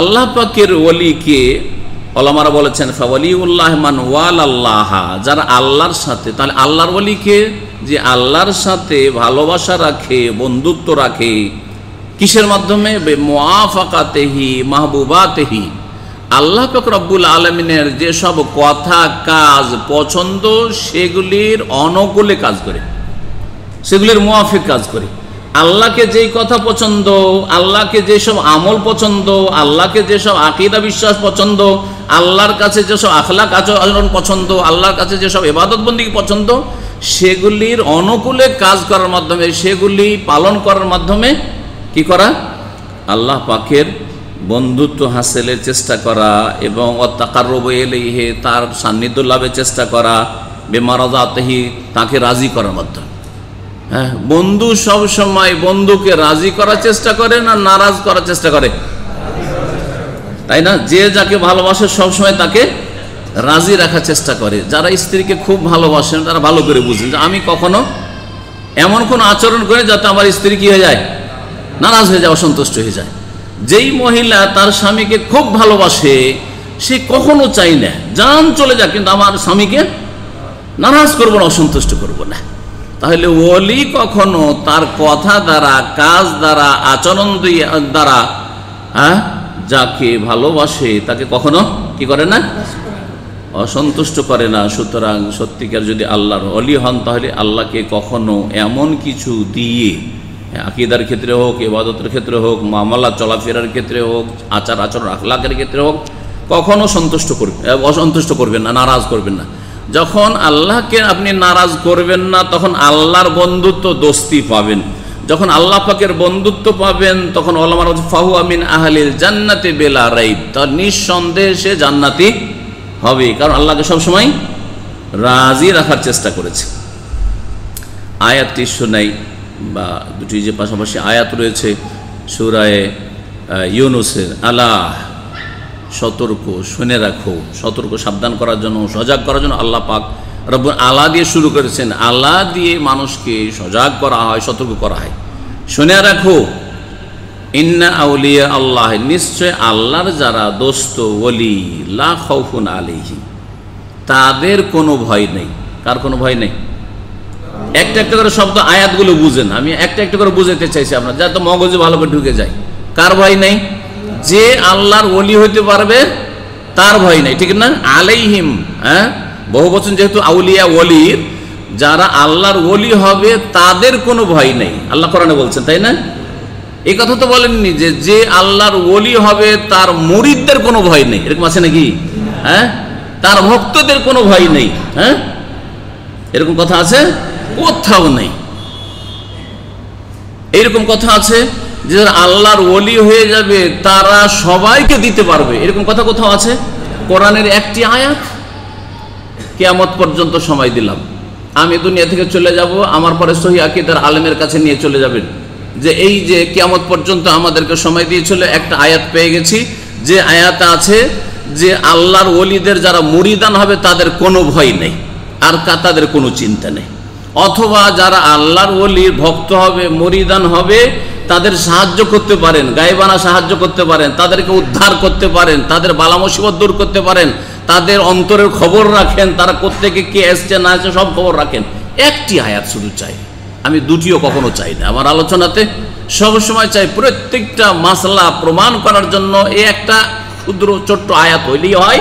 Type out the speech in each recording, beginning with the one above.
আল্লাহ পাকের ওলিকে ওলামারা বলেছেন ফাওয়ালিউল্লাহ মান ওয়ালাল্লাহ, যারা আল্লাহর সাথে, তাহলে আল্লাহর ওলিকে যে আল্লাহর সাথে ভালোবাসা রাখে, বন্ধুত্ব রাখে, কিসের মাধ্যমে? মুআফাকাতিহি মাহবুবাতিহি, আল্লাহ পাক রব্বুল আলামিনের যে সব কথা কাজ পছন্দ সেগুলির অনুকূলে কাজ করে, সেগুলির মুআফিক কাজ করে। আল্লাহকে যেই কথা পছন্দ, আল্লাহকে যেসব আমল পছন্দ, আল্লাহকে যেসব আকীদা বিশ্বাস পছন্দ, আল্লাহর কাছে যেসব আখলাক আচরণ পছন্দ, আল্লাহর কাছে যেসব ইবাদত বন্দেগী পছন্দ, সেগুলির অনুকূলে কাজ করার মাধ্যমে, সেগুলি পালন করার মাধ্যমে কি করা? আল্লাহ পাকের বন্ধুত্ব হাসিলের চেষ্টা করা এবং তাকাররুবু ইলাইহি, তার সান্নিধ্য লাভের চেষ্টা করা, বিমারাযাতিহি, তাকে রাজি করার মাধ্যমে। হ্যাঁ, বন্ধু সব সময় বন্ধুকে রাজি করার চেষ্টা করে না নারাজ করার চেষ্টা করে? তাই না? যে যাকে ভালোবাসে সব সময় তাকে রাজি রাখার চেষ্টা করে। যারা স্ত্রীকে খুব ভালোবাসেন তারা ভালো করে বুঝেন যে আমি কখনো এমন কোন আচরণ করে যাতে আমার স্ত্রী কি হয়ে যায়? নারাজ হয়ে যায়, অসন্তুষ্ট হয়ে যায়। যেই মহিলা তার স্বামীকে খুব ভালোবাসে সে কখনো চাই না জান চলে যাক, কিন্তু আমার স্বামীকে নারাজ করবো না, অসন্তুষ্ট করবো না। তাহলে ওলি কখনো তার কথা দ্বারা, কাজ দ্বারা, আচরণ দ্বারা যাকে ভালোবাসে তাকে কখনো কি করে না? অসন্তুষ্ট করে না। সুতরাং সত্যিকার যদি আল্লাহর ওলি হন তাহলে আল্লাহকে কখনো এমন কিছু দিয়ে, আকীদার ক্ষেত্রে হোক, ইবাদতের ক্ষেত্রে হোক, মামলা চলাফেরার ক্ষেত্রে হোক, আচার আচরণ আখলাকের ক্ষেত্রে হোক, কখনো অসন্তুষ্ট করবেন না, নারাজ করবেন না। যখন আল্লাহকে আপনি নারাজ করবেন না তখন আল্লাহর বন্ধুত্ব দোস্তি পাবেন। যখন আল্লাহ পাকের বন্ধুত্ব পাবেন তখন ওলামারা ফাহুয়া মিন আহলিল জান্নাতি বিলা রাইব, তার নিঃসন্দেহে সে জান্নাতি হবে, কারণ আল্লাহকে সবসময় রাজি রাখার চেষ্টা করেছে। আয়াতটি শোনাই, বা দুটি যে পাশাপাশি আয়াত রয়েছে সূরা ইউনূসের, আলা সতর্ক, শুনে রাখো, সতর্ক সাবধান করার জন্য, সজাগ করার জন্য আল্লাহ পাক রব্বুল আলা দিয়ে শুরু করেছেন। আলা দিয়ে মানুষকে সজাগ করা হয়, সতর্ক করা হয়। শুনে রাখো, ইন্না আউলিয়া আল্লাহ, নিশ্চয় আল্লাহর যারা দোস্ত ওলি, লা খাউফুন আলাইহিম, তাদের কোনো ভয় নেই। কার কোনো ভয় নেই? একটা একটা করে শব্দ আয়াতগুলো বুঝেন, আমি একটা একটা করে বুঝাতে চাইছি আপনার, যাতে মগজে ভালো করে ঢুকে যায়। কার ভয় নেই? যে আল্লাহর ওলি হইতে পারবে তার ভয় নেই, ঠিক না? আলাইহিম, হ্যাঁ, বহু বচন যেহেতু, আউলিয়া ওলির, যারা আল্লাহর ওলি হবে তাদের কোনো ভয় নেই, আল্লাহ কোরআনে বলছেন, তাই না? এই কথা তো বলেননি যে যে আল্লাহর ওলি হবে তার মুরিদদের কোনো ভয় নেই, এরকম আছে নাকি? হ্যাঁ, তার ভক্তদের কোনো ভয় নেই, হ্যাঁ, এরকম কথা আছে? কোথাও নেই। এইরকম কথা আছে যে যারা আল্লাহর ওলি হয়ে যাবে তারা সবাইকে দিতে পারবে, এরকম কথা কোথাও আছে? কোরআনের একটি আয়াত, কিয়ামত পর্যন্ত সময় দিলাম, আমি দুনিয়া থেকে চলে যাব, আমার পরে সহিহ আকীদার আলেমের কাছে নিয়ে চলে যাবেন যে এই যে কিয়ামত পর্যন্ত আমাদেরকে সময় দিয়েছিল, একটা আয়াত পেয়ে গেছি, যে আয়াত আছে যে আল্লাহর ওলিদের যারা মুরিদান হবে তাদের কোনো ভয় নেই, আর তাদের কোনো চিন্তা নেই। অথবা যারা আল্লাহর ওলির ভক্ত হবে, মুরিদান হবে, তাদের সাহায্য করতে পারেন, গায়েবানা সাহায্য করতে পারেন, তাদেরকে উদ্ধার করতে পারেন, তাদের বালা মুসিবত দূর করতে পারেন, তাদের অন্তরের খবর রাখেন, তারা কোত্থেকে কে এসছে না এসছে সব খবর রাখেন। একটি আয়াত শুধু চাই, আমি দুটিও কখনো চাই না। আমার আলোচনাতে সবসময় চাই প্রত্যেকটা মাসলা প্রমাণ করার জন্য এই একটা ক্ষুদ্র ছোট্ট আয়াত হইলেই হয়,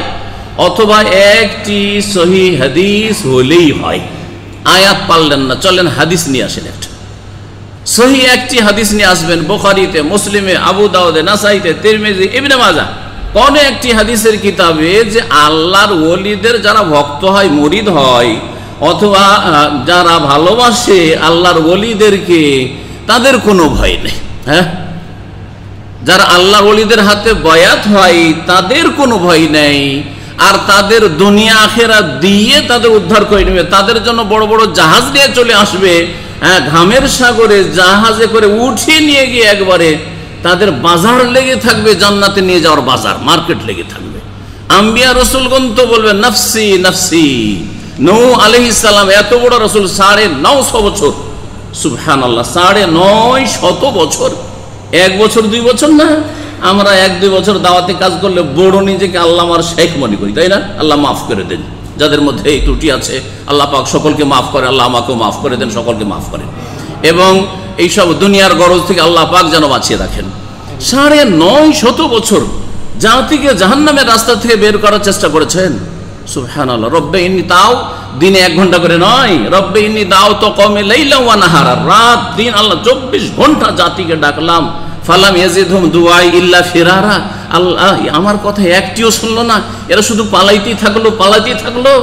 অথবা একটি সহিহ হাদিস হইলেই হয়। আয়াত পারলেন না, চলেন হাদিস নিয়ে আসেন, একটা সহিহ একটি হাদিস নিয়ে আসবেন, বুখারীতে, মুসলিমে, আবু দাউদে, নাসাইতে, তিরমিজি, ইবনে মাজাহ, কোন একটি হাদিসের কিতাবে যে আল্লাহর ওলিদের যারা ভক্ত হয়, মুরিদ হয়, অথবা যারা ভালোবাসে আল্লাহর ওলিদেরকে, তাদের কোনো ভয় নেই। হ্যাঁ, যারা আল্লাহর ওলিদের হাতে বায়াত হয় তাদের কোনো ভয় নেই, আর তাদের দুনিয়া আখিরাত দিয়ে তাদের উদ্ধার করে নেবে, তাদের জন্য বড় বড় জাহাজ নিয়ে চলে আসবে, হ্যাঁ, ঘামের সাগরে জাহাজে করে উঠিয়ে নিয়ে গিয়ে একবারে তাদের বাজার লেগে থাকবে, জান্নাতে নিয়ে যাওয়ার বাজার, মার্কেট লেগে থাকবে। আম্বিয়া রসুলগণ তো বলবে নফসি নফসি। নূহ আলাইহিস সালাম এত বড় রসুল, 950 বছর, সুবহানাল্লাহ, 950 বছর, 1 বছর 2 বছর না, আমরা 1-2 বছর দাওয়াতে কাজ করলে বড় নিজেকে আল্লাহ আমার শেখ মনে করি, তাই না? আল্লাহ মাফ করে দেন যাদের মধ্যে এই ত্রুটি আছে, আল্লাহ পাক সকলকে মাফ করে, আল্লাহ আমাকেও মাফ করে দেন, সকলকে মাফ করেন এবং এইসব দুনিয়ার গরজ থেকে আল্লাহ পাক যেন বাঁচিয়ে রাখেন। 950 বছর জাতিকে জাহান্নামের রাস্তা থেকে বের করার চেষ্টা করেছেন। সুবহানাল্লাহ। রব্বে ইন্নী, তাও দিনে 1 ঘন্টা করে নয়, রব্বে ইন্নী দাওতু কওমি লাইলা ওয়া নাহারা, রাত দিন আল্লাহ 24 ঘন্টা জাতিকে ডাকলাম। ফালাম ইয়াজিদহুম দুআই ইল্লা ফিরারা, আল্লাহ আমার কথা একটিও শুনলো না, এরা শুধু পালাইতেই থাকলো।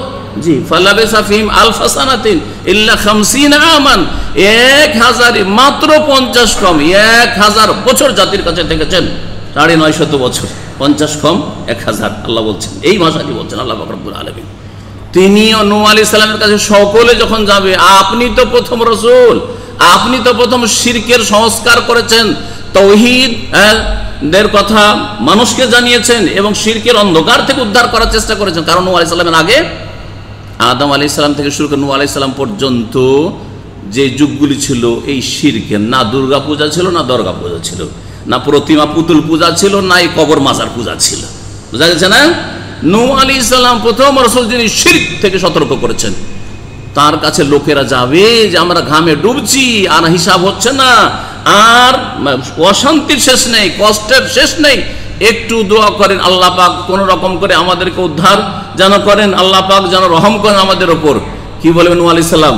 জি, ফালাবিসা ফিহিম আলফা সানাতিন ইল্লা 50 আমান, 1000 মাত্র 50 কম 1000 বছর জাতির কাছে থেকেছেন। 950 বছর, 50 কম 1000, আল্লাহ বলছেন, এই ভাষাটি বলছেন আল্লাহ পাক রব্বুল আলামিন। তিনি নূহ আলাইহিস সালামের কাছে সকলে যখন যাবে, আপনি তো প্রথম রাসূল, আপনি তো প্রথম শিরকের সংস্কার করেছেন, তাওহীদ দের কথা মানুষকে জানিয়েছেন এবং শিরকের অন্ধকার থেকে উদ্ধার করার চেষ্টা করেছেন। কারণ নূহ আলাইহিস সালামের আগে আদম আলাইহিস সালাম থেকে শুরু করে নূহ আলাইহিস সালাম পর্যন্ত যে যুগগুলি ছিল এই শিরকের, না দুর্গা পূজা ছিল, না দরগা পূজা ছিল, না প্রতিমা পুতুল পূজা ছিল, না এই কবর মাজার পূজা ছিল। বুঝা গেছে না? নূহ আলাইহিস সালাম প্রথম রাসূল যিনি শিরক থেকে সতর্ক করেছেন। তার কাছে লোকেরা যাবে যে আমরা ঘামে ডুবছি, আর হিসাব হচ্ছে না, আর অশান্তির শেষ নেই, কষ্টের শেষ নেই, একটু দোয়া করেন আল্লাহ পাক কোন রকম করে আমাদেরকে উদ্ধার যেন করেন, আল্লাহ পাক যেন রহম করেন আমাদের ওপর। কি বলবেন নূহ আলাইহিস সালাম?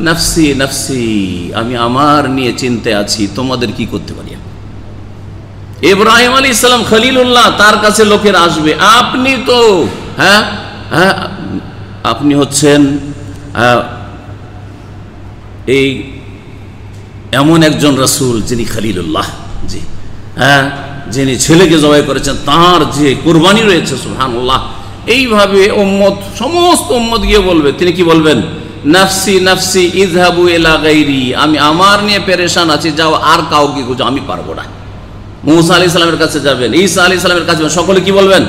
নাফসি নাফসি, আমি আমার নিয়ে চিন্তে আছি, তোমাদের কি করতে পারি। ইব্রাহিম আলাইহিস সালাম খলিলুল্লাহ, তার কাছে লোকের আসবে, আপনি তো আপনি হচ্ছেন এই এমন একজন রাসূল যিনি খলিলুল্লাহ, জি যিনি ছেলেকে জবাই করেছেন, তার যে কুরবানি রয়েছে, সুবহানাল্লাহ। এইভাবে উম্মত, সমস্ত উম্মত গিয়ে বলবে, তিনি কি বলবেন? নাফসি নাফসি ইযহাবু ইলা গায়রি, আমি আমার নিয়ে পেরেশান আছি, যাও আর কাউকে খুঁজো, আমি পারবো না। মূসা আলাইহিস সালামের কাছে যাবেন, ঈসা আলাইহিস সালামের কাছে যাবেন, সকলে কি বলবেন?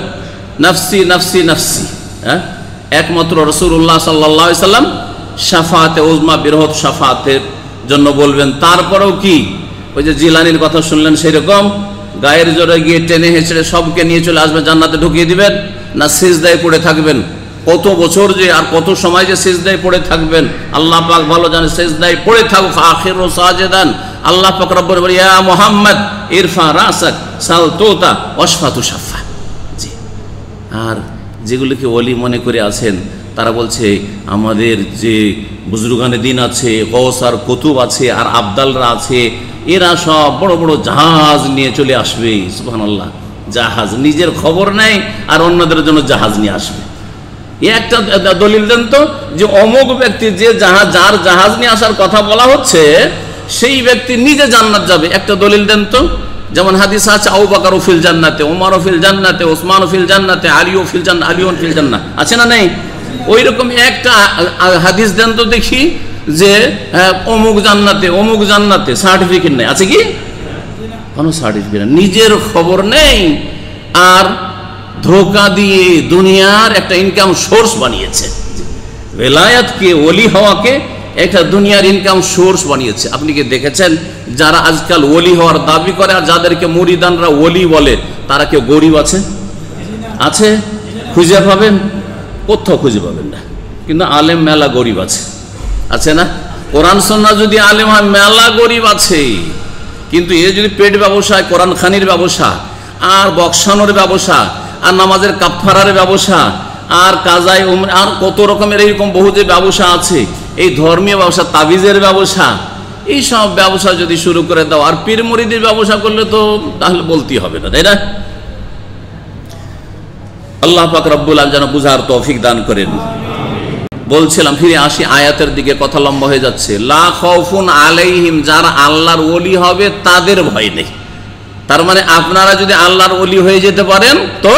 নাফসি নাফসি নাফসি। একমাত্র রাসূলুল্লাহ সাল্লাল্লাহু আলাইহি সাল্লাম শাফাআতে উজমা, বৃহৎ শাফাআতের জন্য বলবেন। তারপরেও কি ওই যে জিলানির কথা শুনলেন, সেই রকম গায়ের জোরে গিয়ে টেনে হেঁচড়ে সবকে নিয়ে চলে আসবে, জান্নাতে ঢুকিয়ে দিবেন, না সিজদায় পড়ে থাকবেন? কত বছর যে আর কত সময় যে সিজদায় পড়ে থাকবেন আল্লাহ পাক ভালো জানে। সিজদায় পড়ে থাকুক, আখিরু সাজিদান, আল্লাহ পাক রব্বুল বলে, ইয়া মুহাম্মদ ইরফা রাসাক সাল তুতা ওয়াশফাতু শাফা। জি, আর যেগুলোকে ওলি মনে করে আছেন তারা বলছে আমাদের যে বুজুর্গানে দিন আছে, গৌস আর কুতুব আছে, আর আবদালরা আছে, এরা সব বড় বড় জাহাজ নিয়ে চলে আসবে। সুবহানাল্লাহ, জাহাজ, নিজের খবর নেই আর অন্যদের জন্য জাহাজ নিয়ে আসবে। একটা দলিল দেন তো যে অমুক ব্যক্তি যে যার জাহাজ নিয়ে আসার কথা বলা হচ্ছে সেই ব্যক্তি নিজে জান্নাত যাবে, একটা দলিল দেন তো। যেমন হাদিস আছে, আবু বকর ফিল জান্নাতে, ওমর ফিল জান্নাতে, ওসমান ফিল জান্নাতে, আলিও ফিল জান্নাত, আলিউন ফিল জান্নাহ, আছে না নেই? ওই রকম একটা হাদিস দেন তো দেখি যে অমুক জান্নাতে, অমুক জান্নাতে, সার্টিফিকেট নেই, আছে কি? কোনো সার্টিফিকেট, নিজের খবর নেই, আর ধোঁকা দিয়ে দুনিয়ার একটা ইনকাম সোর্স বানিয়েছে। বেলায়াতকে, ওলি হওয়াকে একটা দুনিয়ার ইনকাম সোর্স বানিয়েছে। আপনি কি দেখেছেন যারা আজকাল ওলি হওয়ার দাবি করে আর যাদেরকে মুরিদানরা ওলি বলে, তারা কেউ গরিব আছে? আছে? খুঁজে পাবেন? কোথাও খুঁজে পাবেন না। কিন্তু আলেম মেলা গরিব আছে না? কোরআন সুন্নাহ যদি আলেম হয়, মেলা গরিব আছে। কিন্তু এ যদি পেট ব্যবসা, কোরআন খানির ব্যবসা, আর বক্সানোর ব্যবসা, আর নামাজের কাফফারার ব্যবসা, আর কাজাই আর কত রকমের এইরকম বহু যে ব্যবসা আছে, এই ধর্মীয় ব্যবসা, তাবিজের ব্যবসা, এই সব ব্যবসা যদি শুরু করে দাও, আর পীর মুরিদের ব্যবসা করলে তো তাহলে বলতেই হবে না, তাই না? আল্লাহ পাক রব্বুল আলামিন যেন বুঝার তৌফিক দান করেন। বলছিলাম, ফিরে আসি আয়াতের দিকে, কথা লম্বা হয়ে যাচ্ছে। লা খাউফুন আলাইহিম, যারা আল্লাহর ওলি হবে তাদের ভয় নেই। তার মানে আপনারা যদি আল্লাহর ওলি হয়ে যেতে পারেন তো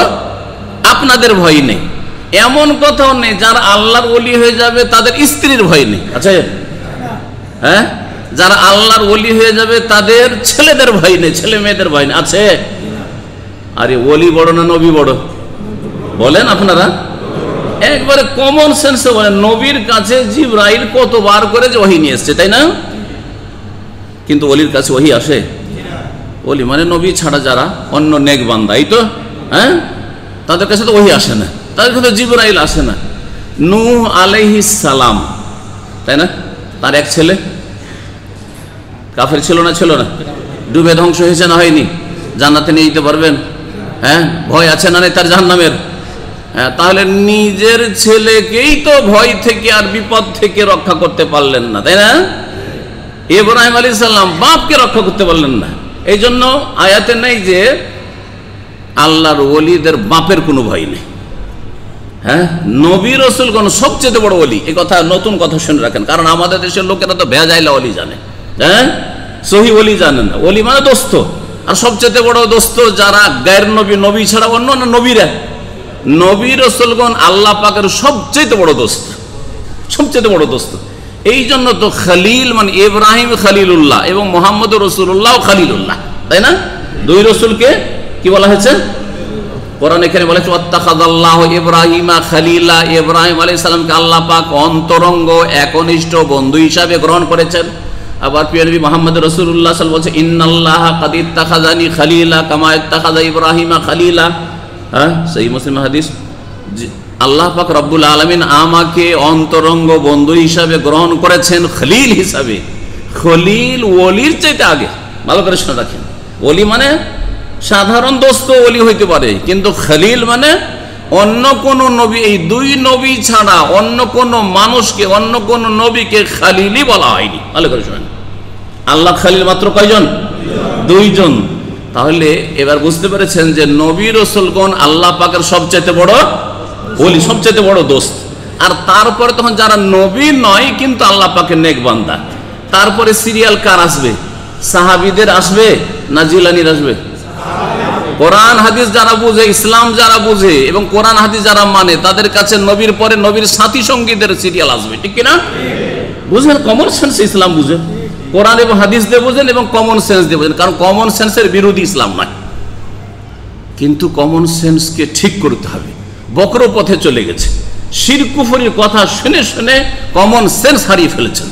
আপনাদের ভয় নেই। এমন কথাও নেই যারা আল্লাহর ওলি হয়ে যাবে তাদের স্ত্রীর ভয় নেই, আছে? হ্যাঁ, যারা আল্লাহর ওলি হয়ে যাবে তাদের ছেলেদের ভয় নেই, ছেলে মেয়েদের ভয় নেই, আছে? আরে ওলি বড় না নবী বড় বলেন আপনারা? একবারে কমন সেন্সে বলেন, নবীর কাছে জিবরাইল কতবার করে যে ওহী নিয়ে এসেছে, তাই না? কিন্তু ওলির কাছে ওহী আসে? ওলি মানে নবী ছাড়া যারা অন্য নেক বান্দা, এই তো, হ্যাঁ, তাদের কাছে তো ওহী আসে না, তাদের কাছে জিবরাইল আসে না। নূহ আলাইহিস সালাম, তাই না, তার এক ছেলে কাফের ছিল না, ছিল না, ডুবে ধ্বংস হয়েছে না হয়নি? জান্নাতে নিয়ে যেতে পারবেন? হ্যাঁ, ভয় আছে না নেই তার জাহান্নামের? হ্যাঁ, তাহলে নিজের ছেলেকেই তো ভয় থেকে আর বিপদ থেকে রক্ষা করতে পারলেন না, তাই না? ইব্রাহিম আলাইহিস সালাম বাপকে রক্ষা করতে পারলেন না। এই জন্য আয়াতে নেই যে আল্লাহর ওলিদের বাপের কোনো ভয় নেই। হ্যাঁ, নবী রাসূলগণ সবচেয়ে বড় ওলি, এই কথা নতুন কথা শুনে রাখেন, কারণ আমাদের দেশের লোকেরা তো ভেজাইলা ওলি জানে, হ্যাঁ, সহি ওলি জানে না। ওলি মানে দোস্ত, আর সবচেয়ে বড় দোস্ত যারা গায়ের নবী, নবী ছাড়া অন্য না নবীরা, নবী রাসূলগণ আল্লাহ পাকের সবচেয়ে বড় দোস্ত, সবচেয়ে বড় দোস্ত। এই জন্য তো খলিল মানে ইব্রাহিম খলিলুল্লাহ এবং মুহাম্মদ রাসূলুল্লাহ খলিলুল্লাহ, তাই না? দুই রাসূলকে কি বলা হয়েছে? কোরআন এখানে বলেছে ওয়াত্তাখাযাল্লাহু ইব্রাহিমা খলিলা, ইব্রাহিম আলাইহিস সালামকে আল্লাহ পাক অন্তরঙ্গ একনিষ্ঠ বন্ধু হিসাবে গ্রহণ করেছেন। আবার প্রিয় নবী মুহাম্মদ রাসূলুল্লাহ সাল্লাল্লাহু আলাইহি ওয়াসাল্লাম বলেছে ইন্নাল্লাহা কাদ ইত্তাখাযানি খলিলা কামা ইত্তাখাযা ইব্রাহিমা খলিলা। হ্যাঁ, সহিহ মুসলিম হাদিস। আল্লাহ পাক রব্বুল আলামিন আমাকে অন্তরঙ্গ বন্ধু হিসাবে গ্রহণ করেছেন, খলিল হিসাবে। খলিল ওলির চাইতে আগে, ভালো করে শুনে রাখেন। ওলি মানে সাধারণ দোস্ত ওলি হইতে পারে, কিন্তু খলিল মানে অন্য কোন নবী, এই দুই নবী ছাড়া অন্য কোন মানুষকে, অন্য কোন নবীকে খলিলই বলা হয়নি। ভালো করে শুনেন, আল্লাহ খলিল মাত্র কয়জন? দুইজন। তাহলে এবার বুঝতে পেরেছেন যে নবী রাসূলগণ আল্লাহ পাকের সবচেয়ে বড় ওলি, সবচেয়ে বড় দোস্ত। আর তারপরে তখন যারা নবী নয় কিন্তু আল্লাহ পাকের নেক বান্দা, তারপরে সিরিয়াল কার আসবে? সাহাবীদের আসবে না জিলানীর আসবে? কোরআন হাদিস যারা বুঝে, ইসলাম যারা বুঝে এবং কোরআন হাদিস যারা মানে, তাদের কাছে নবীর পরে নবীর সাথী সঙ্গীদের সিরিয়াল আসবে, ঠিক কিনা? বুঝেন, কমন সেন্স ইসলাম বুঝেন, কোরআন এবং হাদিস দিয়ে বুঝেন এবং কমন সেন্স দিয়ে বুঝেন, কারণ কমন সেন্সের বিরোধী ইসলাম নয়। কিন্তু কমন সেন্সকে ঠিক করতে হবে, বক্র পথে চলে গেছে, শিরক কুফরির কথা শুনে শুনে কমন সেন্স হারিয়ে ফেলেছেন।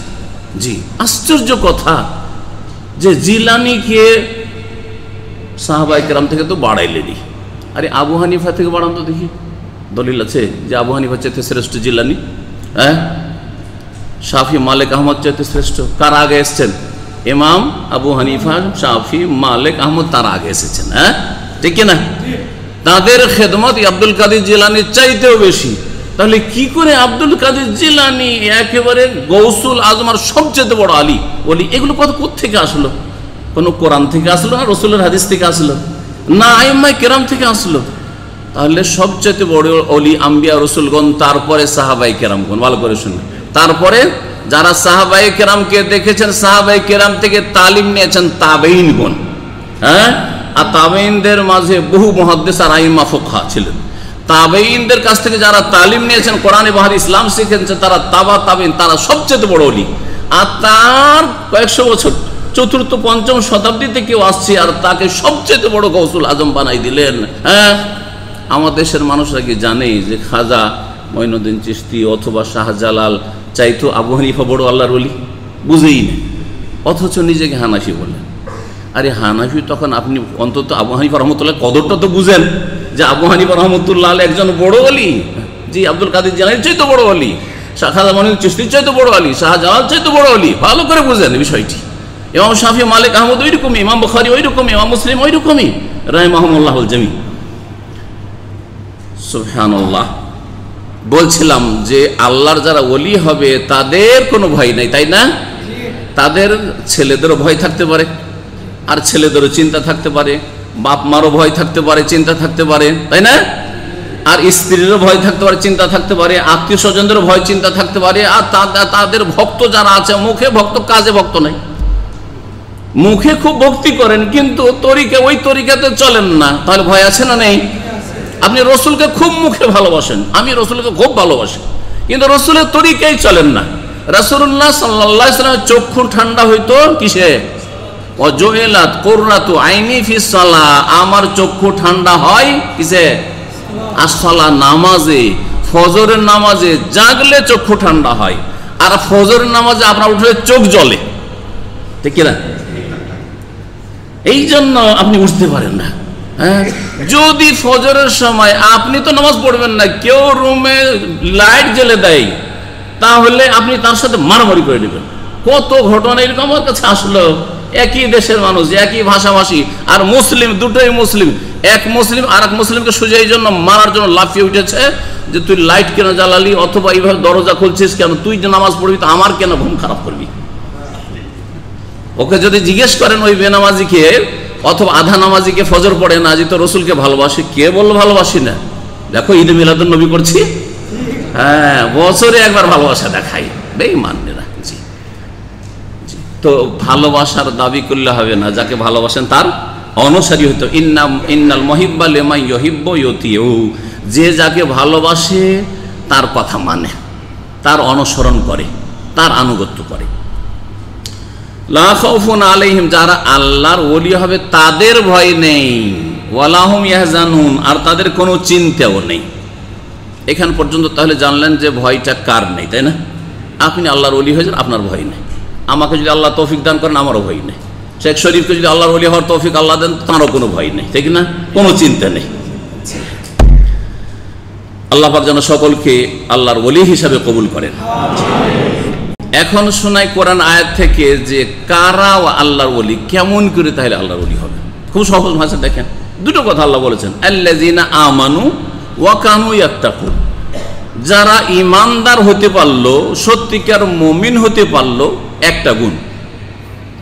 জি, আশ্চর্য কথা যে জিলানীকে সাহাবায়ে কেরাম থেকে তো বাড়াইলেনি। আরে আবু হানিফা থেকে বাড়ান তো দেখি, দলিল আছে যে আবু হানিফা চাইতে শ্রেষ্ঠ জিলানী? হ্যাঁ, শাফি মালিক আহমদ চাইতে শ্রেষ্ঠ? কার আগে এসছেন? ইমাম আবু হানিফা, শাফি, মালিক, আহমদ তার আগে এসেছেন। হ্যাঁ, ঠিক না? তাদের খেদমত আব্দুল কাদের জিলানীর চাইতেও বেশি। তাহলে কি করে আব্দুল কাদের জিলানী একেবারে গৌসুল আজমার সবচেয়ে বড় আলী ওলি, এগুলো কথা কোত্থেকে আসলো? কোন কোরআন থেকে আসলো না রাসূলের হাদিস থেকে আসলো না আইম্মায়ে কেরাম থেকে আসলো? তাহলে সবচেয়ে বড় ওলি আম্বিয়া রাসূলগণ, তারপরে সাহাবায়ে কেরামগণ। ভালো করে শুনুন, তারপরে যারা সাহাবায়ে কেরামকে দেখেছেন, সাহাবায়ে কেরাম থেকে তালিম নিয়েছেন তাবেঈনগণ। হ্যাঁ, আর তাবেঈনদের মাঝে বহু মুহাদ্দিস আর আইম্মা ফুকহা ছিলেন। তাবেঈনদের কাছ থেকে যারা তালিম নিয়েছেন, কোরআন এবং ইসলাম শিখেছেন, তারা তাবা তাবেঈন, তারা সবচেয়ে বড় ওলি। আর তার কয়েকশো বছর, চতুর্থ পঞ্চম শতাব্দীতে কেউ আসছে আর তাকে সবচেয়ে বড় গৌসুল আজম বানাই দিলেন। হ্যাঁ, আমাদের দেশের মানুষরা কি জানে যে খাজা মঈনুদ্দিন চিশতি অথবা শাহজালাল চাইতো আবু হানিফা বড় আল্লাহর ওলি? বুঝেই না, অথচ নিজেকে হানাফি বলেন। আরে হানাফি, তখন আপনি অন্তত আবু হানিফা রহমতুল্লাহ কদরটা তো বুঝেন যে আবু হানিফা রহমতুল্লাহ একজন বড় ওলি। জি, আব্দুল কাদের জিলানীর চাইতে বড় ওলি, খাজা মঈনুদ্দিন চিশতির চাইতে বড় ওলি, শাহজালাল চাইতে বড় ওলি। ভালো করে বুঝেন বিষয়টি। ইমাম শাফি, মালিক, আহমদ ওই রকমই, ইমাম বুখারী ওই রকমই, ইমাম মুসলিম ওই রকমই, রাহিমাহুমুল্লাহুল জামি। সুবহানাল্লাহ। বলছিলাম যে আল্লাহর যারা ওলি হবে তাদের কোনো ভয় নাই, তাই না? তাদের ছেলেদেরও ভয় থাকতে পারে, আর ছেলেদেরও চিন্তা থাকতে পারে, বাপ মারও ভয় থাকতে পারে, চিন্তা থাকতে পারে, তাই না? আর স্ত্রীরও ভয় থাকতে পারে, চিন্তা থাকতে পারে, আত্মীয় স্বজনদেরও ভয় চিন্তা থাকতে পারে। আর তাদের ভক্ত যারা আছে, মুখে ভক্ত কাজে ভক্ত নাই, মুখে খুব ভক্তি করেন কিন্তু তরিকা ওই তরিকাতে চলেন না, তাহলে ভয় আছে না নেই? আপনি রসুলকে খুব মুখে ভালোবাসেন, আমি রসুলকে খুব ভালোবাসি, কিন্তু রসুলের তরিকাই চলেন না। রাসূলুল্লাহ সাল্লাল্লাহু আলাইহি ওয়াসাল্লাম চক্ষু ঠান্ডা হইতো কিসে? ওয়াজুইলাত কুররাতু আইনি ফিস সালাহ, আমার চক্ষু ঠান্ডা হয় কিসে? আসসালাহ, নামাজে, ফজরের নামাজে জাগলে চক্ষু ঠান্ডা হয়, আর ফজরের নামাজে আপনার উঠে চোখ জ্বলে, ঠিক কিনা? এই জন্য আপনি উঠতে পারেন না। হ্যাঁ, যদি ফজরের সময় আপনি তো নামাজ পড়বেন না, কেউ রুমে লাইট জ্বেলে দেয়, তাহলে আপনি তার সাথে মারামারি করে নেবেন। কত ঘটনা এরকম আমার কাছে আসলো। একই দেশের মানুষ, একই ভাষাভাষী, আর মুসলিম, দুটোই মুসলিম। এক মুসলিম আর এক মুসলিমকে সোজা এই জন্য মারার জন্য লাফিয়ে উঠেছে যে তুই লাইট কেন জ্বালালি, অথবা এইভাবে দরজা খুলছিস কেন, তুই যে নামাজ পড়বি তো আমার কেন ঘুম খারাপ করবি। ওকে যদি জিজ্ঞেস করেন ওই বেনামাজিকে অথবা আধা নামাজিকে, ফজর পড়ে না, যে তো রসুলকে ভালোবাসি, কে বললো ভালোবাসি না? দেখো ঈদে মিলাদুন নবী করছি, হ্যাঁ, বছরে একবার ভালোবাসা দেখাই, বেঈমানেরা। জি জি, তো ভালোবাসার দাবি করলে হবে না, যাকে ভালোবাসেন তার অনুসারী হইতো। ইন্নাল মুহিব্বা লিমান ইউহিব্বু ইউতিউ, যে যাকে ভালোবাসে তার কথা মানে, তার অনুসরণ করে, তার আনুগত্য করে। লা খাউফুন আলাইহিম, যারা আল্লাহর ওলি হবে তাদের ভয় নেই, ওয়ালা হুম ইয়াহজানুন, আর তাদের কোনো চিন্তাও নেই। এখান পর্যন্ত তাহলে জানলেন যে ভয়টা কার নেই, তাই না? আপনি আল্লাহর ওলি হয়ে যান, আপনার ভয় নেই। আমাকে যদি আল্লাহ তৌফিক দান করেন, আমারও ভয় নেই। শেখ শরীফকে যদি আল্লাহর ওলি হওয়ার তৌফিক আল্লাহ দেন, তাঁরও কোনো ভয় নেই, ঠিক না? কোনো চিন্তা নেই। আল্লাহ পাক যেন সকলকে আল্লাহর ওলি হিসাবে কবুল করেন। এখন শোনাই কোরআন আয়াত থেকে যে কারা আল্লাহর ওলি, কেমন করে তাহলে আল্লাহর ওলি হবে। খুব সহজ ভাষা দেখেন, দুটো কথা আল্লাহ বলেছেন, আল্লাযীনা আমানু ওয়া কানু ইয়াত্তাকুন, যারা ইমানদার হতে পারলো, সত্যিকার মুমিন হতে পারলো, একটা গুণ।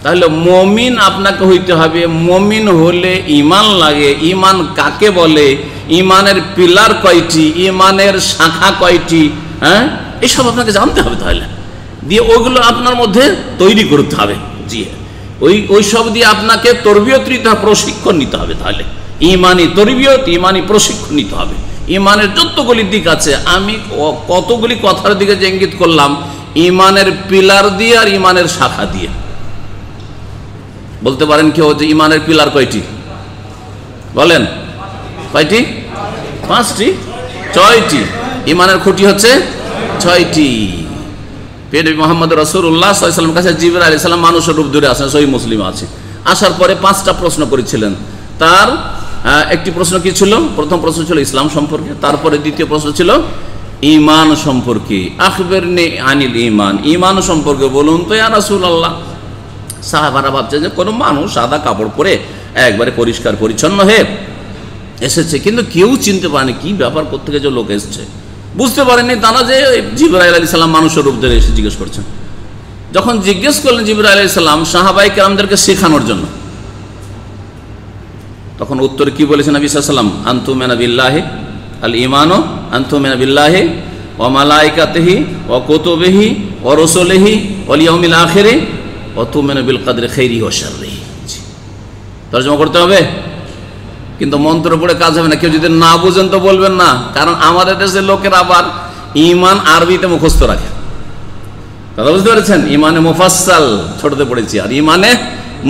তাহলে মুমিন আপনাকে হইতে হবে। মুমিন হলে ইমান লাগে। ইমান কাকে বলে, ইমানের পিলার কয়টি, ইমানের শাখা কয়টি, হ্যাঁ, এসব আপনাকে জানতে হবে। তাহলে দিয়ে ওগুলো আপনার মধ্যে তৈরি করতে হবে। জি, ওই সব দিয়ে আপনাকে তরবিয়ত নিতে হবে, প্রশিক্ষণ নিতে হবে। তাহলে ইমানি তরবিয়ত, ইমানি প্রশিক্ষণ নিতে হবে। ইমানের যতগুলি দিক আছে, আমি কতগুলি কথার দিকে যে ইঙ্গিত করলাম, ইমানের পিলার দিয়ে আর ইমানের শাখা দিয়ে। বলতে পারেন কেউ যে ইমানের পিলার কয়টি? বলেন কয়টি? 5টি, 6টি। ইমানের খুঁটি হচ্ছে 6টি। নবী মুহাম্মদ রাসূলুল্লাহ সাল্লাল্লাহু আলাইহি ওয়াসাল্লামের কাছে জিবরাইল আলাইহিস সালাম মানুষের রূপ ধরে আসেন, সহিহ মুসলিম আছে। আসার পরে 5টা প্রশ্ন করেছিলেন। তার একটি প্রশ্ন কি ছিল? প্রথম প্রশ্ন ছিল ইসলাম সম্পর্কে, তারপরে দ্বিতীয় প্রশ্ন ছিল ঈমান সম্পর্কে। আখবিরনি আনিল ঈমান, ঈমান সম্পর্কে বলুন তো ইয়া রাসূলুল্লাহ। সাহাবারা ভাবছে যে কোনো মানুষ সাদা কাপড় পরে একবারে পরিষ্কার পরিচ্ছন্ন হয়ে এসেছে, কিন্তু কেউ চিনতে পারেনি কি ব্যাপার, কোত্থেকে যে লোক এসছে বুঝতে পারেনি তারা, যে জিবরাইল আলাইহিস সালাম মানুষের রূপ ধরে এসে জিজ্ঞেস করছেন। যখন জিজ্ঞেস করলেন জিবরাইল আলাইহিস সালাম সাহাবায়ে কেরামদেরকে শেখানোর জন্য, তখন উত্তরে কি বলেছেন নবী সাল্লাল্লাহু আলাইহি ওয়াসাল্লাম? আনতুমিনা বিল্লাহি আল ঈমানু আনতুমিনা বিল্লাহি ওয়া মালাইকাতিহি ওয়া কুতুবিহি ওয়া রুসুলিহি ওয়াল ইয়াউমিল আখিরি ওয়া তুমিনু বিল কদরি খাইরিহি ওয়া শাররিহি। তরজমা করতে হবে, কিন্তু মন্ত্র পড়ে কাজ হবে না। কেউ যদি না বুঝেন তো বলবেন না, কারণ আমাদের দেশের লোকের আবার ঈমান আরবিতে মুখস্থ রাখে। কথা বুঝতে পেরেছেন? ঈমানে মুফাসসাল ছোটতে পড়েছি, আর ঈমানে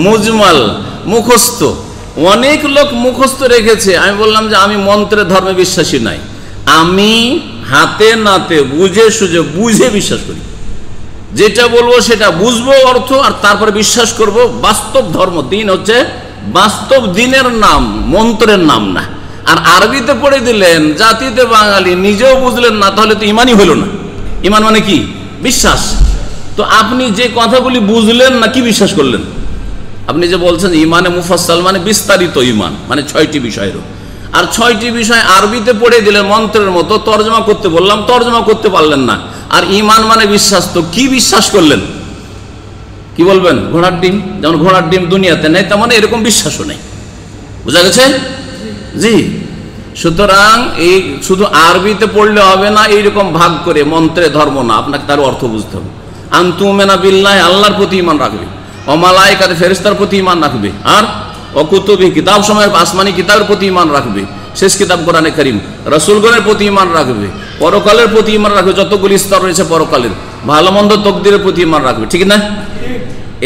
মুজমাল মুখস্থ। অনেক লোক মুখস্থ রেখেছে। আমি বললাম যে আমি মন্ত্রের ধর্মে বিশ্বাসী নাই, আমি হাতে নাতে বুঝে সুঝে বুঝে বিশ্বাস করি। যেটা বলবো সেটা বুঝবো অর্থ, আর তারপরে বিশ্বাস করব। বাস্তব ধর্ম, দিন হচ্ছে বাস্তব দিনের নাম, মন্ত্রের নাম না। আর আরবিতে পড়ে দিলেন, জাতিতে বাঙালি, নিজেও বুঝলেন না, তাহলে তো ইমানই হলো না। ইমান মানে কি? বিশ্বাস। তো আপনি যে কথাগুলি বুঝলেন না, কি বিশ্বাস করলেন? আপনি যে বলছেন ইমানে মুফাসসাল মানে বিস্তারিত ইমান, মানে 6টি বিষয়েরও, আর 6টি বিষয় আরবিতে পড়ে দিলেন মন্ত্রের মতো। তর্জমা করতে বললাম, তর্জমা করতে পারলেন না। আর ইমান মানে বিশ্বাস, তো কি বিশ্বাস করলেন? কি বলবেন? ঘোড়ার ডিম। যেমন ঘোড়ার ডিম দুনিয়াতে নেই, তেমন এরকম বিশ্বাসও নেই। বুঝা গেছে? জি। সুতরাং এই শুধু আরবিতে পড়লে হবে না, এইরকম ভাগ করে মন্ত্রে ধর্ম না, আপনাকে তার অর্থ বুঝতে হবে। আনতুমিনা বিল্লাহি, আল্লাহর প্রতি ঈমান রাখবে, ওয়া মালাইকাতি, ফেরেশতার প্রতি ঈমান রাখবে, আর ওয়া কুতুবি, কিতাব সময়ের আসমানি কিতাবের প্রতি ঈমান রাখবে, শেষ কিতাব কোরআনে কারীম, রাসূলগণের প্রতি ঈমান রাখবে, পরকালের প্রতি ঈমান রাখবে, যতগুলি স্তর রয়েছে পরকালের, ভালো মন্দ তকদিরের প্রতি ঈমান রাখবে। ঠিক না?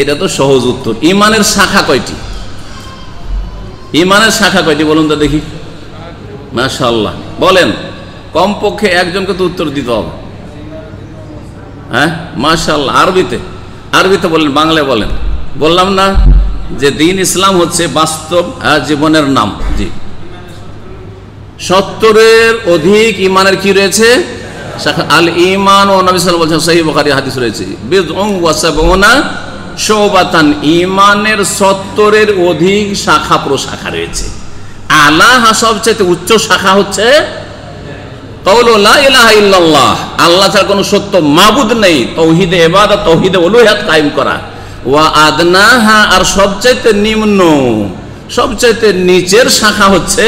এটা তো সহজ উত্তর। ঈমানের শাখা কয়টি? ঈমানের শাখা কয়টি বলুন তো দেখি। মাশাআল্লাহ, বলেন। কমপক্ষে একজনকে তো উত্তর দিতে হবে। হ্যাঁ, মাশাআল্লাহ। আরবিতে বলেন, বাংলায় বলেন। বললাম না যে দিন ইসলাম হচ্ছে বাস্তব জীবনের নাম। জি, 70-এর অধিক ইমানের কি রয়েছে? আল ঈমান, ও নবী সাল্লাল্লাহু আলাইহি ওয়াসাল্লাম বলেছেন, সহিহ বুখারী হাদিস রয়েছে, বিদউন ওয়া সাবউনা শুবাতান, ইমানের 70-এর অধিক শাখা প্রশাখা রয়েছে। আলাহা, সবচেয়ে উচ্চ শাখা হচ্ছে কাউলু লা ইলাহা ইল্লাল্লাহ, আল্লাহ ছাড়া কোনো সত্য মাবুদ নেই, তাওহীদে ইবাদত, তাওহীদে উলুহিয়াত কায়েম করা। ওয়া আদনাহা, আর সবচেয়ে নিম্ন, সবচেয়ে নিচের শাখা হচ্ছে,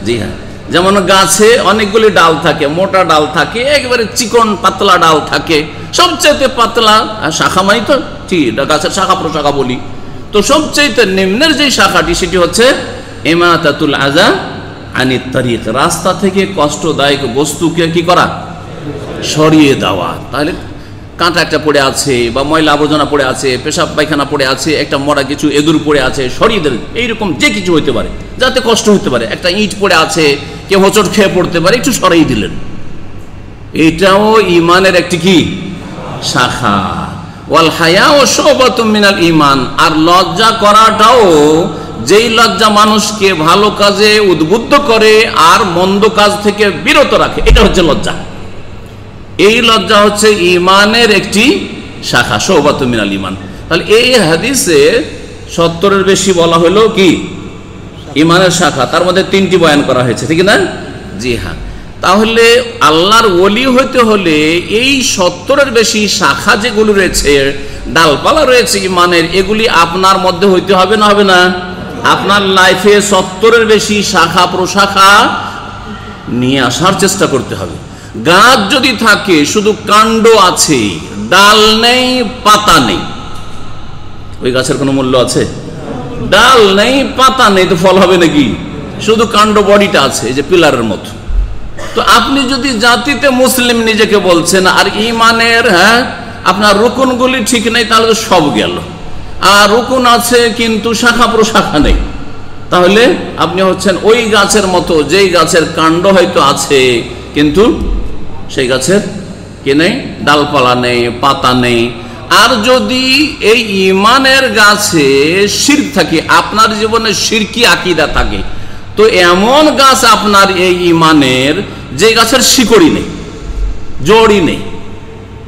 জি হ্যাঁ, যেমন গাছে অনেকগুলি ডাল থাকে, মোটা ডাল থাকে, একেবারে চিকন পাতলা ডাল থাকে, সবচেয়ে পাতলা শাখা মানে তো ঠিক গাছের শাখা প্রশাখা বলি। তো সবচেয়ে নিম্নের যে শাখাটি সেটি হচ্ছে ইমাতাতুল আযা আনিত তারিক, রাস্তা থেকে কষ্টদায়ক বস্তুকে কি করা, সরিয়ে দেওয়া। তাহলে কাঁটা একটা পড়ে আছে, বা ময়লা আবর্জনা পড়ে আছে, পেশাব পায়খানা পড়ে আছে, একটা মরা কিছু এদুর পড়ে আছে, সরিয়ে দেন। এইরকম যে কিছু হতে পারে যাতে কষ্ট হতে পারে, একটা ইট পড়ে আছে, কেউ হোঁচট খেয়ে পড়তে পারে, একটু সরিয়ে দিলেন, এটাও ইমানের একটি কি শাখা। ওয়াল হায়াউ শুবাতুম মিনাল ঈমান, আর লজ্জা করাটাও, যেই লজ্জা মানুষকে ভালো কাজে উদ্বুদ্ধ করে আর মন্দ কাজ থেকে বিরত রাখে, এটা হচ্ছে লজ্জা। এই লজ্জা হচ্ছে ইমানের একটি শাখা, শুবাতুম মিনাল ঈমান। তাহলে এই হাদিসে 70-এর বেশি বলা হলো কি ইমানের শাখা, তার মধ্যে 3টি বয়ান করা হয়েছে, ঠিক না? জি হ্যাঁ। তাহলে আল্লাহর ওলি হইতে হলে এই 70-এর বেশি শাখা যেগুলো রয়েছে, ডালপালা রয়েছে ইমানের, এগুলি আপনার মধ্যে হইতে হবে না হবে না? আপনার লাইফে 70-এর বেশি শাখা প্রশাখা নিয়ে আসার চেষ্টা করতে হবে। গাছ যদি থাকে শুধু কাণ্ড আছে, ডাল নেই, পাতা নেই, ওই গাছের কোনো মূল্য আছে? ডাল নেই, পাতা নেই, তো ফল হবে নাকি? শুধু কাণ্ড, বডিটা আছে, এই যে পিলারের মতো। তো আপনি যদি জাতিতে মুসলিম নিজেকে বলছেন আর ইমানের আপনার রুকুনগুলি ঠিক নেই, তাহলে তো সব গেল। আর রুকুন আছে কিন্তু শাখা প্রশাখা নেই, তাহলে আপনি হচ্ছেন ওই গাছের মতো, যেই গাছের কাণ্ড হয়তো আছে কিন্তু সেই গাছের কি নেই, ডালপালা নেই, পাতা নেই। আর যদি এই ইমানের গাছে শিরক থাকে, আপনার জীবনে শিরকি আকীদা থাকে, তো এমন গাছ আপনার এই ইমানের, যে গাছের শিকড়ই নেই, জড়ই নেই।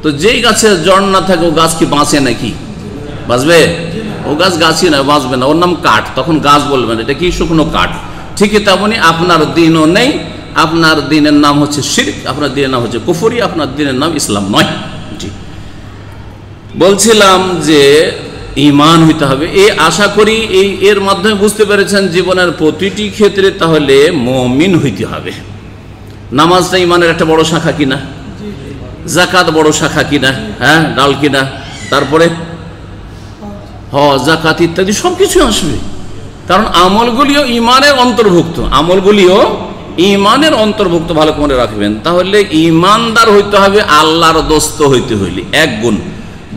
তো যেই গাছের জড় না থাকে ও গাছ কি বাঁচে নাকি? বাঁচবে? ও গাছ গাছই না, বাঁচবে না, ওর নাম কাঠ, তখন গাছ বলবেন এটা কি শুকনো কাঠ। ঠিকই তেমনি আপনার দিনও নেই, আপনার দিনের নাম হচ্ছে শিরক, আপনার দিনের নাম হচ্ছে কুফরি, আপনার দিনের নাম ইসলাম নয়। জি, বলছিলাম যে ঈমান হইতে হবে। এই আশা করি এর মাধ্যমে বুঝতে পেরেছেন জীবনের প্রতিটি ক্ষেত্রে তাহলে মুমিন হইতে হবে। নামাজটা ঈমানের একটা বড় শাখা কিনা, যাকাত বড় শাখা কিনা, হ্যাঁ ডাল কিনা, তারপরে হজ যাকাত ইত্যাদি সবকিছু আসবে, কারণ আমলগুলিও ঈমানের অন্তর্ভুক্ত, আমলগুলিও ঈমানের অন্তর্ভুক্ত। ভালো করে রাখবেন। তাহলে ঈমানদার হইতে হবে আল্লাহর দোস্ত হইতে হইলে, এক গুণ।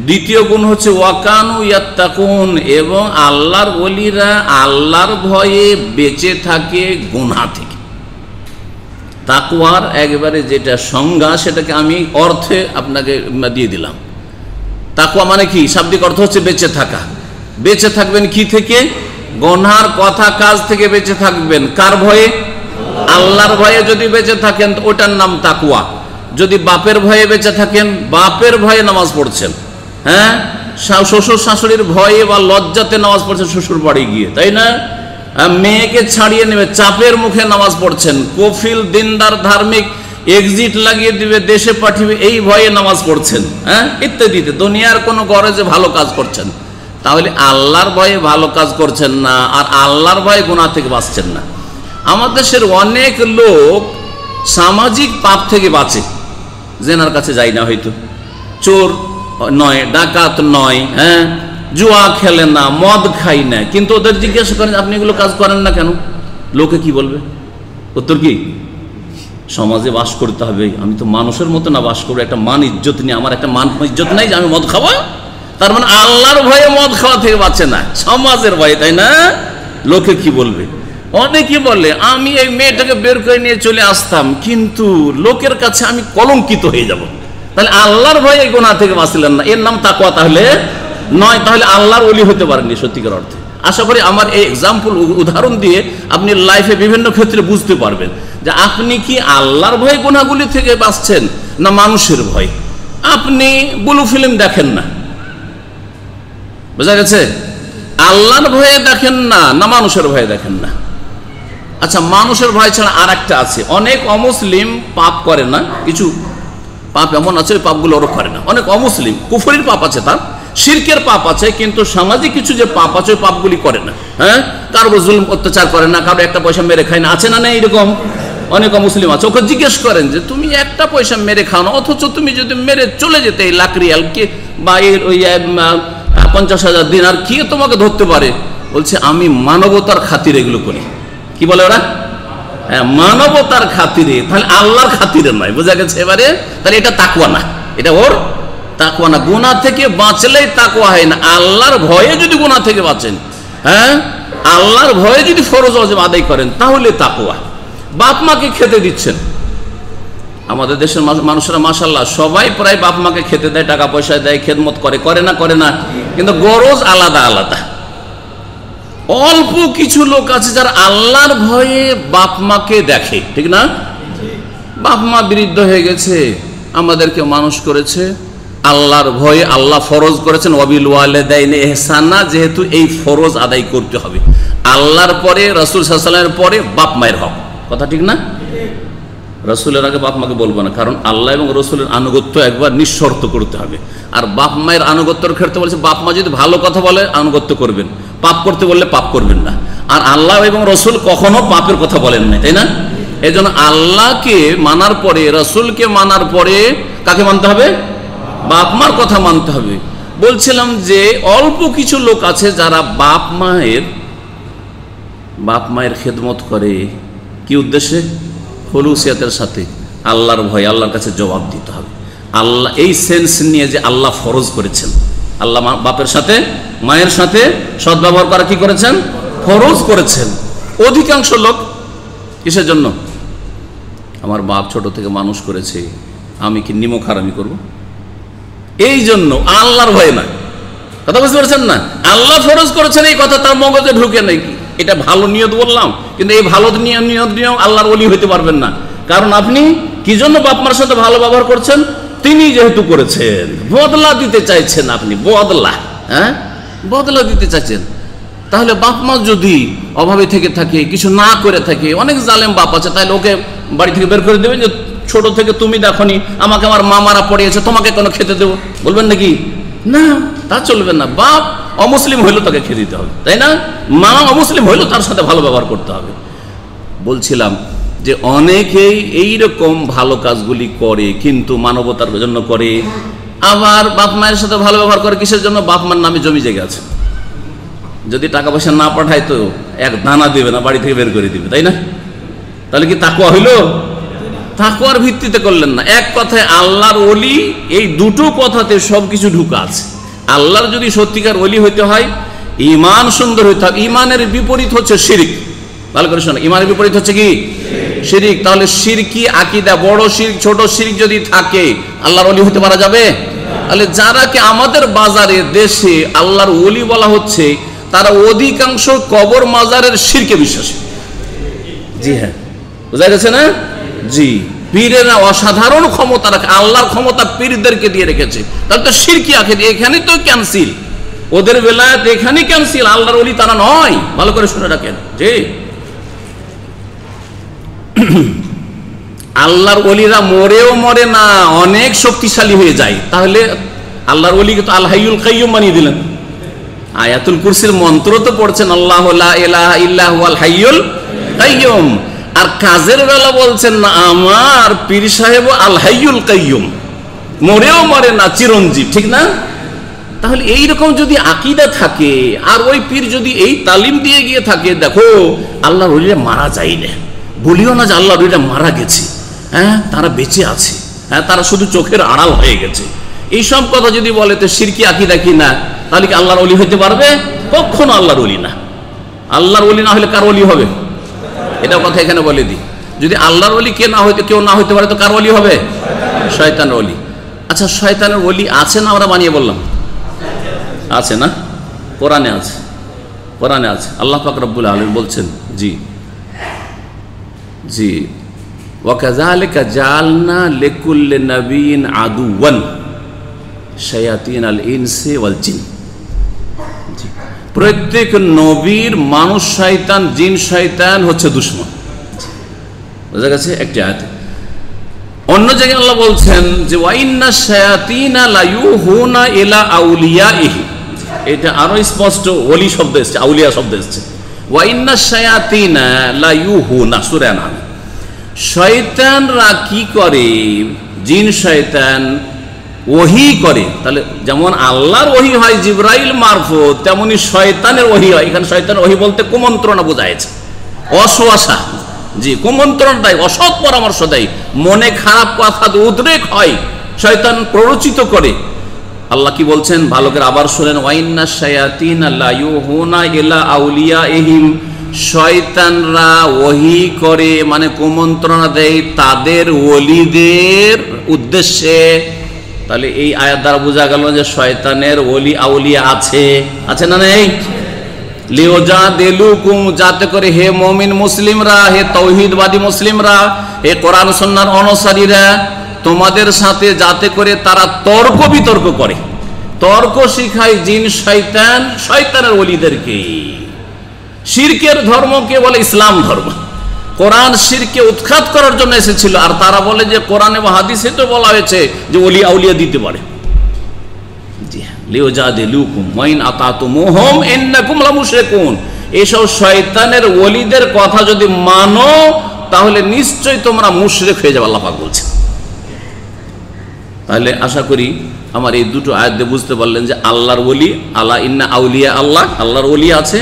দ্বিতীয় গুণ হচ্ছে ওয়াকানু ইয়াত্তাকুন, এবং আল্লাহর ওলিরা আল্লাহর ভয়ে বেঁচে থাকে গুনাহ থেকে। তাকওয়ার একবারে যেটা সংজ্ঞা, সেটাকে আমি অর্থে আপনাকে দিয়ে দিলাম। তাকওয়া মানে কি? শাব্দিক অর্থ হচ্ছে বেঁচে থাকা। বেঁচে থাকবেন কি থেকে? গুনাহর কথা কাজ থেকে বেঁচে থাকবেন। কার ভয়ে? আল্লাহর ভয়ে যদি বেঁচে থাকেন তো ওটার নাম তাকওয়া। যদি বাপের ভয়ে বেঁচে থাকেন, বাপের ভয়ে নামাজ পড়ছেন, হ্যাঁ, শ্বশুর শাশুড়ির ভয়ে বা লজ্জাতে নামাজ পড়ছেন শ্বশুর বাড়ি গিয়ে, তাই না? মেয়েকে ছাড়িয়ে নেবে, চাপের মুখে নামাজ পড়ছেন, কফিল দিনদার ধার্মিক এক্সিট লাগিয়ে দিবে, দেশে পাঠিয়ে, এই ভয়ে নামাজ পড়ছেন, হ্যাঁ, ইত্যাদিতে। দুনিয়ার কোনো গরজে ভালো কাজ করছেন, তাহলে আল্লাহর ভয়ে ভালো কাজ করছেন না, আর আল্লাহর ভয়ে গুনাহ থেকে বাঁচছেন না। আমাদের দেশের অনেক লোক সামাজিক পাপ থেকে বাঁচে, জেনার কাছে যায় না, হয়তো চোর নয়, ডাকাত নয়, হ্যাঁ, জুয়া খেলে না, মদ খাই না, কিন্তু ওদের জিজ্ঞাসা করেন আপনি এগুলো কাজ করেন না কেন? লোকে কি বলবে? উত্তর কি? সমাজে বাস করতে হবে, আমি তো মানুষের মতো না বাস করবো, একটা মান ইজ্জত নিয়ে, আমার একটা মান ইজ্জত নাই যে আমি মদ খাওয়া। তার মানে আল্লাহর ভয়ে মদ খাওয়া থেকে বাঁচে না, সমাজের ভয়ে, তাই না? লোকে কি বলবে? অনেকে বলে আমি এই মেয়েটাকে বের করে নিয়ে চলে আসতাম, কিন্তু লোকের কাছে আমি কলঙ্কিত হয়ে যাব। তাহলে আল্লাহর ভয়ে এই গুনাহ থেকে বাঁচলেন না, এর নাম তাকওয়া তাহলে নয়। তাহলে আল্লাহর ওলি হতে পারেননি সত্যিকার অর্থে। আশা করি আমার এই এক্সাম্পল উদাহরণ দিয়ে আপনি লাইফে বিভিন্ন ক্ষেত্রে বুঝতে পারবেন যে আপনি কি আল্লাহর ভয়ে গুনাহগুলি থেকে বাঁচছেন না মানুষের ভয়। আপনি ব্লু ফিল্ম দেখেন না, বোঝা গেছে? আল্লাহর ভয়ে দেখেন না না মানুষের ভয়ে দেখেন না। আচ্ছা, মানুষের ভয় ছাড়া আর একটা আছে। অনেক অমুসলিম পাপ করে না, কিছু পাপ এমন আছে ওই পাপগুলো ওরা করে না। অনেক অমুসলিম কুফরির পাপ আছে, তার শিরকের পাপ আছে, কিন্তু সামাজিক কিছু যে পাপ আছে ওই পাপগুলি করে না। হ্যাঁ, কারো জুলুম অত্যাচার করে না, কারো একটা পয়সা মেরে খায় না, আছে না? নেই এরকম অনেক মুসলিম আছে। ওকে জিজ্ঞেস করেন যে তুমি একটা পয়সা মেরে খাও না, অথচ তুমি যদি মেরে চলে যেতে এই লাখ রিয়াল কে বা ওই 50,000 দিনার কি তোমাকে ধরতে পারে? বলছে আমি মানবতার খাতিরে এগুলো করি। কি বলে ওরা? হ্যাঁ, মানবতার খাতিরে। তাহলে আল্লাহর খাতিরে নয়, বোঝা গেছে এবারে? তাহলে এটা তাকওয়া না, এটা ওর তাকওয়া না। গুনাহ থেকে বাঁচলেই তাকওয়া হয় না। আল্লাহর ভয়ে যদি গুনাহ থেকে বাঁচেন, হ্যাঁ, আল্লাহর ভয়ে যদি ফরজ ওয়াজিব আদায় করেন, তাহলে তাকওয়া। বাপ মাকে খেতে দিচ্ছেন, আমাদের দেশের মানুষেরা মাশাআল্লাহ সবাই প্রায় বাপ মাকে খেতে দেয়, টাকা পয়সা দেয়, খেদমত করে, করে না? কিন্তু গরজ আলাদা আলাদা। অল্প কিছু লোক আছে যারা আল্লাহর ভয়ে বাপ মাকে দেখে, ঠিক না? বাপ মা বৃদ্ধ হয়ে গেছে, আমাদেরকে মানুষ করেছে আল্লাহর ভয়ে, আল্লাহ ফরজ করেছেন ওয়াবিল ওয়ালিদাইনি ইহসানা, যেহেতু এই ফরজ আদায় করতে হবে। আল্লাহর পরে, রাসূল সাল্লাল্লাহু আলাইহি ওয়াসাল্লামের পরে বাপ মায়ের হক, কথা ঠিক না? রাসূলের আগে বাপ মাকে বলবো না, কারণ আল্লাহ এবং রাসূলের আনুগত্য একবার নিঃশর্ত করতে হবে। আর বাপ মায়ের আনুগত্যের ক্ষেত্রে বলেছে বাপ মা যদি ভালো কথা বলে আনুগত্য করবেন, পাপ করতে বললে পাপ করবেন না। আর আল্লাহ এবং রাসূল কখনো পাপের কথা বলেন না, তাই না? এই জন্য আল্লাহকে মানার পরে, রাসূলকে মানার পরে কাকে মানতে হবে? বাপ মার কথা মানতে হবে। বলছিলাম যে অল্প কিছু লোক আছে যারা বাপ মায়ের খেদমত করে, কি উদ্দেশ্যে? খলুসিয়াতের সাথে, আল্লাহর ভয়, আল্লাহর কাছে জবাব দিতে হবে। আল্লাহ এই সেন্স নিয়ে যে আল্লাহ ফরজ করেছেন, আল্লাহ বাপের সাথে মায়ের সাথে সদ্ব্যবহার করা কি করেছেন? ফরজ করেছেন। অধিকাংশ লোক কিসের জন্য? আমার বাপ ছোট থেকে মানুষ করেছে, আমি কি নিমক হারামি করব? এই জন্য, আল্লাহর ভয় না। কথা বুঝতে পারছেন না? আল্লাহ ফরজ করেছেন এই কথা তার মগজে ঢুকে নেই। এটা ভালো নিয়ত বললাম, কিন্তু এই ভালো নিয়ত নিয়েও আল্লাহর ওলি হইতে পারবেন না। কারণ আপনি কি জন্য বাপ মার সাথে ভালো ব্যবহার করছেন? তিনি যেহেতু করেছেন, বদলা দিতে চাইছেন আপনি, বদলা, হ্যাঁ, বদলা দিতে চাইছেন। তাহলে বাপ মা যদি অভাবে থেকে থাকে, কিছু না করে থাকে, অনেক জালেম বাপ আছে, তাহলে ওকে বাড়ি থেকে বের করে দেবেন যে ছোট থেকে তুমি দেখনি, আমাকে আমার মামারা পড়িয়েছে, তোমাকে কেন খেতে দেবো, বলবেন নাকি? না, তা চলবে না। বাপ অমুসলিম হইলো তাকে খেতে দিতে হবে, তাই না? মা অমুসলিম হইলো তার সাথে ভালো ব্যবহার করতে হবে। বলছিলাম যে অনেকেই এইরকম ভালো কাজগুলি করে, কিন্তু মানবতার জন্য করে। আবার বাপ মায়ের সাথে ভালো ব্যবহার করে কিসের জন্য? বাপ মার নামে জমি জায়গা আছে, যদি টাকা পয়সা না পাঠায় তো এক দানা দেবে না, বাড়ি থেকে বের করে দিবে, তাই না? তাহলে কি তাকওয়া হইলো? তাকওয়ার ভিত্তিতে করলেন না। এক কথায় আল্লাহর ওলি, এই দুটো কথাতে সবকিছু ঢুকা আছে। আল্লাহর যদি সত্যিকার ওলি হইতে হয়, ঈমান সুন্দর হইতে হবে। ঈমানের বিপরীত হচ্ছে শিরক। ভালো করে শোনো, ঈমানের বিপরীত হচ্ছে কি? শিরক। তাহলে শিরকি আকীদা, বড় শিরক ছোট শিরক যদি থাকে, আল্লাহর ওলি হতে পারা যাবে? তাহলে যারাকে আমাদের বাজারে দেশে আল্লাহর ওলি বলা হচ্ছে, তারা অধিকাংশ কবর মাজারের শিরকে বিশ্বাসী। জি হ্যাঁ, বোঝা গেছে না? জি, পীরেরা অসাধারণ ক্ষমতা রাখে, আল্লাহর ক্ষমতা পীরদেরকে দিয়ে রেখেছে। তাহলে তো শিরকি আকীদা এখানে তো ক্যান্সেল, ওদের বেলায়াত এখানে ক্যান্সেল, আল্লাহর ওলি তারা নয়। ভালো করে শুনে রাখেন। জি, আল্লাহর ওলিরা মরেও মরে না, অনেক শক্তিশালী হয়ে যায়। তাহলে আল্লাহর ওলিকে তো আল হাইয়ুল কাইয়ুম বানিয়ে দিলেন। আয়াতুল কুরসির মন্ত্র তো পড়ছেন, আল্লাহু লা ইলাহা ইল্লা হুয়াল হাইয়ুল কাইয়ুম। আর কাজের বেলা বলছেন না, আমার পীর সাহেব আল হাইয়ুল কাইয়ুম, মরেও মরে না, চিরঞ্জীব, ঠিক না? তাহলে এইরকম যদি আকীদা থাকে, আর ওই পীর যদি এই তালিম দিয়ে গিয়ে থাকে, দেখো আল্লাহর ওলিরা মারা যায় না, বলিও না যে আল্লাহর ওলিরা মারা গেছে, হ্যাঁ, তারা বেঁচে আছে, হ্যাঁ, তারা শুধু চোখের আড়াল হয়ে গেছে, এইসব কথা যদি বলে তো শিরকি আকীদা কি না? তাহলে কি আল্লাহর ওলি হতে পারবে? কখনো আল্লাহর ওলি না। আল্লাহর ওলি না হলে কার ওলি হবে? এটা কথা এখানে বলে দিই। যদি আল্লাহর ওলি কেউ না হইতে পারে তো কার ওলি হবে? শয়তানের ওলি। আচ্ছা, শয়তানের ওলি আছে না? আমরা বানিয়ে বললাম আছে না? কোরআনে আছে। কোরআনে আছে। আল্লাহ পাক রব্বুল আলামিন বলছেন, জি জি, ওয়াকাযালিকা জাআলনা লিকুল্লি নাবিয়্যিন আদুওয়ান শায়াতিনাল ইনসি ওয়াল জিন। প্রত্যেক নবীর মানুষ শয়তান, জিন শয়তান হচ্ছে দুশমন। বুঝা গেছে একটি আয়াতে। অন্য জায়গায় আল্লাহ বলছেন যে ওয়াইন্না শায়াতিনা লা ইউহুনা ইলা আউলিয়াইহি, এটা আরো স্পষ্ট ওলি শব্দ এসেছে, আউলিয়া শব্দ এসেছে। ওয়াইন্না শায়াতিনা লা ইউহুনা, সূরা নাম। শয়তানরা কি করে? জিন শয়তান ওহী করে। তাহলে যেমন আল্লাহর ওহী হয় জিবরাইল মারফত, তেমনি শয়তানের ওহী হয়। এখানে শয়তান ওহী বলতে কুমন্ত্রণা বোঝাইছে, অশোয়াশা। জি, কুমন্ত্রণ দেয়, অসৎ পরামর্শ দেয়, মনে খারাপ কথা উদ্রেক হয়, শয়তান প্ররোচিত করে। আল্লাহ কি বলছেন ভালো করে আবার শুনেন, ওয়াইন্না শায়াতিনা লা ইউহুনা ইলা আউলিয়াইহিম, শয়তানরা ওহী করে মানে কুমন্ত্রণা দেয় তাদের ওলিদের উদ্দেশ্যে। তাহলে এই আয়াত দ্বারা বোঝা গেল যে শয়তানের ওলি আউলিয়া আছে, আছে না নেই? লিওজাদিলুকুম, যাতে করে হে মুমিন মুসলিমরা, হে তাওহীদবাদী মুসলিমরা, হে কোরআন সুন্নাহর অনুসারীরা, তোমাদের সাথে যাতে করে তারা তর্ক বিতর্ক করে, তর্ক শিখায় জিন শয়তান শয়তানের ওলিদেরকে। শিরকের ধর্মকে বলে ইসলাম ধর্ম। কোরআন শিরকে উৎখাত করার জন্য এসেছিল, আর তারা বলে যে কোরআনে বা হাদিসে তো বলা হয়েছে যে ওলি আউলিয়া দিতে পারে। জি হ্যাঁ, লিওজাদিলুকুম ওয়াইন আতাতুমুহুম ইন্নাকুম লামুশরিকুন। এসব শয়তানের ওলিদের কথা যদি মানো তাহলে নিশ্চয়ই তোমরা মুশরিক হয়ে যাবে, আল্লাহ পাক বলছেন। তাহলে আশা করি আমার এই দুটো আয়াত দিয়ে বুঝতে পারলেন যে আল্লাহর ওলি, আলা ইন্না আউলিয়া আল্লাহ, আল্লাহর ওলি আছে।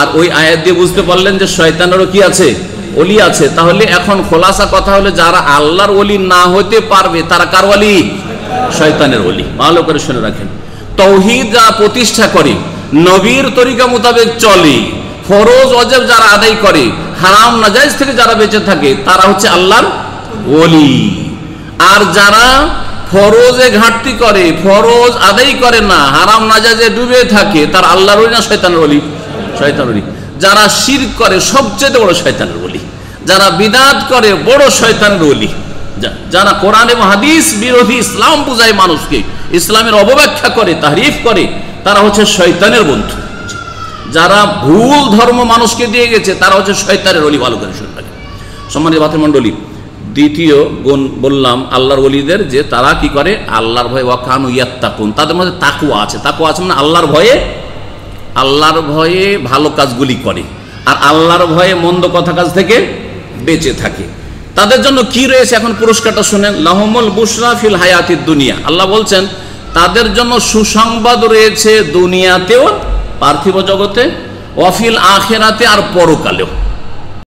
আর ওই আয়াত দিয়ে বুঝতে পারলেন যে শয়তানেরও কি আছে? ওলি আছে। তাহলে এখন খোলাসা কথা হলো, যারা আল্লাহর ওলি না হতে পারবে তারা কার ওলি? শয়তানের ওলি। ভালো করে শুনে রাখেন, তাওহীদ যারা প্রতিষ্ঠা করে, নবীর তরিকা মোতাবেক চলে, ফরজ ওয়াজিব যারা আদায় করে, হারাম নাজায়েজ থেকে যারা বেঁচে থাকে, তারা হচ্ছে আল্লাহর ওলি। আর যারা ফরজে ঘাটতি করে, ফরজ আদায় করে না, হারাম নাজায়েজে ডুবে থাকে, তার আল্লাহর ওলি না শয়তানের ওলি? শয়তানের ওলি। যারা শিরক করে সবচেয়ে বড় শয়তানের ওলি, যারা বিদআত করে বড় শয়তানের ওলি, যারা কোরআন এবং হাদিস বিরোধী ইসলাম বুঝায় মানুষকে, ইসলামের অবব্যাখ্যা করে, তাহরিফ করে, তারা হচ্ছে শয়তানের বন্ধু। যারা ভুল ধর্ম মানুষকে দিয়ে গেছে তারা হচ্ছে শয়তানের ওলি। ভালো করে শুনবেন সম্মানিত ভাতৃমণ্ডলী। দ্বিতীয় গুণ বললাম আল্লাহর ওলিদের, যে তারা কি করে? আল্লাহর ভয়ে, ওয়া কানু ইয়াত্তাকুন, তাদের মধ্যে তাকওয়া আছে। তাকওয়া আছে মানে আল্লাহর ভয়ে ভালো কাজগুলি করে, আর আল্লাহর ভয়ে মন্দ কথা কাজ থেকে বেঁচে থাকে। তাদের জন্য কি রয়েছে এখন পুরস্কারটা শুনেন। লাহুমুল বুশরা ফিল হায়াতিদ দুনিয়া, আল্লাহ বলছেন তাদের জন্য সুসংবাদ রয়েছে দুনিয়াতেও, পার্থিব জগতে, ওয়া ফিল আখিরাতে, আর পরকালেও।